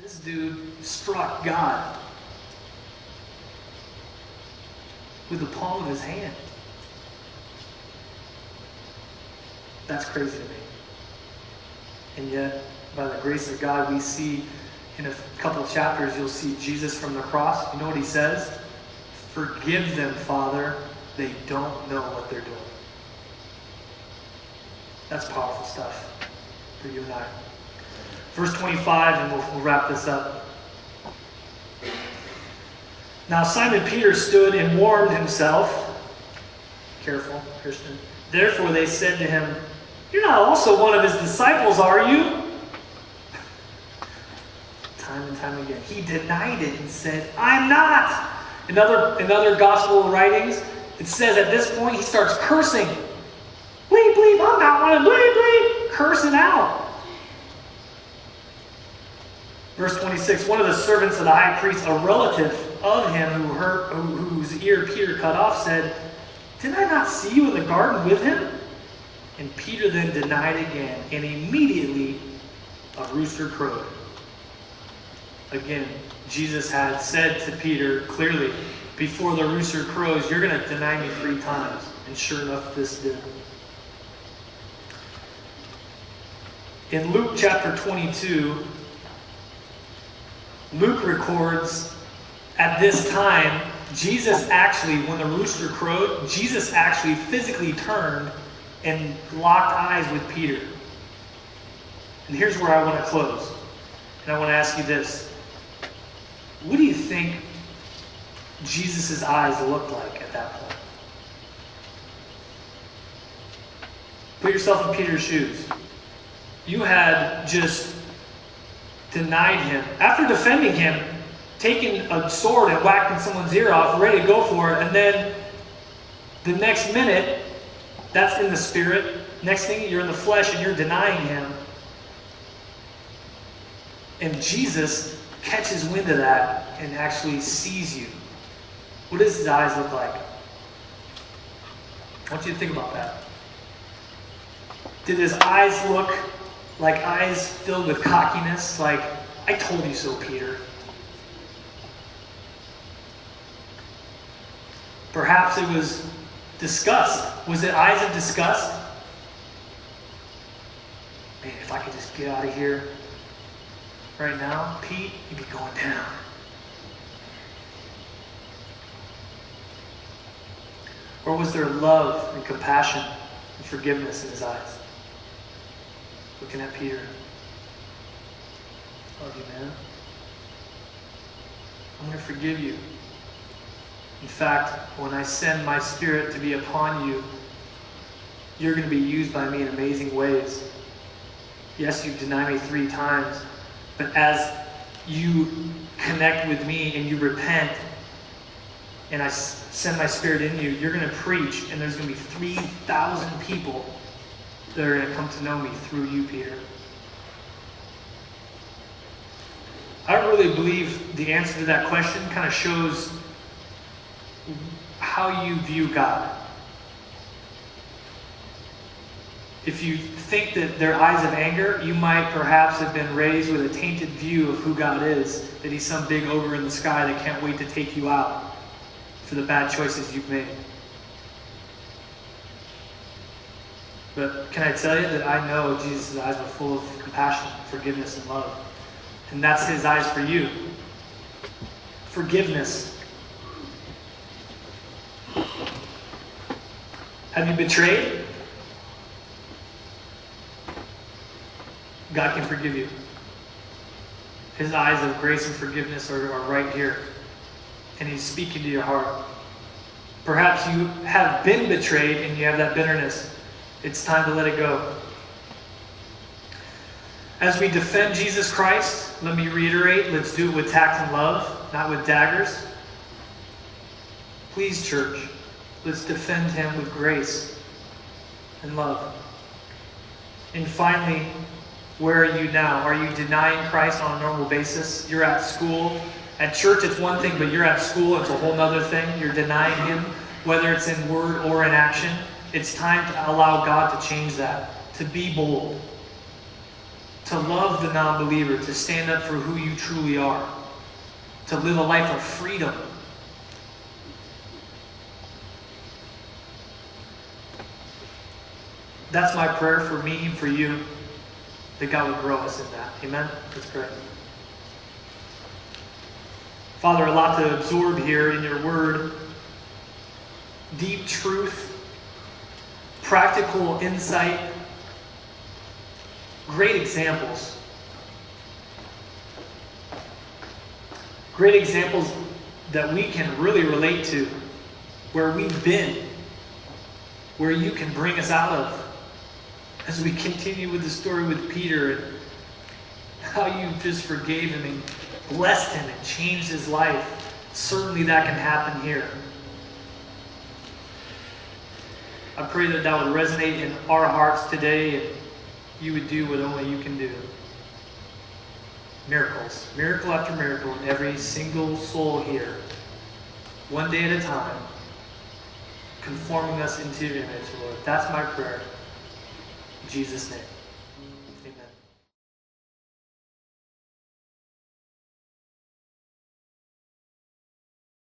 This dude struck God with the palm of his hand. That's crazy to me. And yet, by the grace of God, we see in a couple of chapters, you'll see Jesus from the cross. You know what he says? Forgive them, Father. They don't know what they're doing. That's powerful stuff for you and I. Verse 25, and we'll wrap this up. Now Simon Peter stood and warmed himself. Careful, Christian. Therefore they said to him, "You're not also one of his disciples, are you?" Time and time again. He denied it and said, "I'm not." In other gospel writings, it says at this point he starts cursing. Bleep, bleep, I'm not one of them. Bleep, bleep. Cursing out. Verse 26, one of the servants of the high priest, a relative of him whose ear Peter cut off, said, "Did I not see you in the garden with him?" And Peter then denied again, and immediately a rooster crowed. Again, Jesus had said to Peter clearly, before the rooster crows, you're going to deny me 3 times. And sure enough, this did. In Luke chapter 22, Luke records at this time, Jesus actually, when the rooster crowed, Jesus actually physically turned and locked eyes with Peter. And here's where I want to close. And I want to ask you this. What do you think Jesus' eyes looked like at that point? Put yourself in Peter's shoes. You had just denied him. After defending him, taking a sword and whacking someone's ear off, ready to go for it, and then the next minute, that's in the spirit. Next thing, you're in the flesh and you're denying him. And Jesus catches wind of that and actually sees you. What does his eyes look like? I want you to think about that. Did his eyes look like eyes filled with cockiness? Like, I told you so, Peter. Perhaps it was disgust. Was it eyes of disgust? Man, if I could just get out of here right now, Pete, you'd be going down. Or was there love and compassion and forgiveness in his eyes? Looking at Peter. Love you, man. I'm going to forgive you. In fact, when I send my spirit to be upon you, you're going to be used by me in amazing ways. Yes, you've denied me 3 times, but as you connect with me and you repent, and I send my spirit in you, you're going to preach, and there's going to be 3,000 people that are going to come to know me through you, Peter. I don't really believe the answer to that question kind of shows how you view God. If you think that they're eyes of anger, you might perhaps have been raised with a tainted view of who God is, that he's some big ogre in the sky that can't wait to take you out for the bad choices you've made. But can I tell you that I know Jesus' eyes are full of compassion, forgiveness, and love. And that's his eyes for you. Forgiveness. Have you betrayed? God can forgive you. His eyes of grace and forgiveness are right here. And he's speaking to your heart. Perhaps you have been betrayed and you have that bitterness. It's time to let it go. As we defend Jesus Christ, let me reiterate, let's do it with tact and love, not with daggers. Please, church, let's defend him with grace and love. And finally, where are you now? Are you denying Christ on a normal basis? You're at school. At church, it's one thing, but you're at school, it's a whole other thing. You're denying him, whether it's in word or in action. It's time to allow God to change that, to be bold, to love the non-believer, to stand up for who you truly are, to live a life of freedom. That's my prayer for me and for you, that God would grow us in that. Amen? Let's pray. Father, a lot to absorb here in your word. Deep truth, practical insight, great examples. Great examples that we can really relate to, where we've been, where you can bring us out of. As we continue with the story with Peter and how you just forgave him and blessed him and changed his life. Certainly that can happen here. I pray that that would resonate in our hearts today and you would do what only you can do. Miracles. Miracle after miracle in every single soul here. One day at a time. Conforming us into your image, Lord. That's my prayer. In Jesus' name.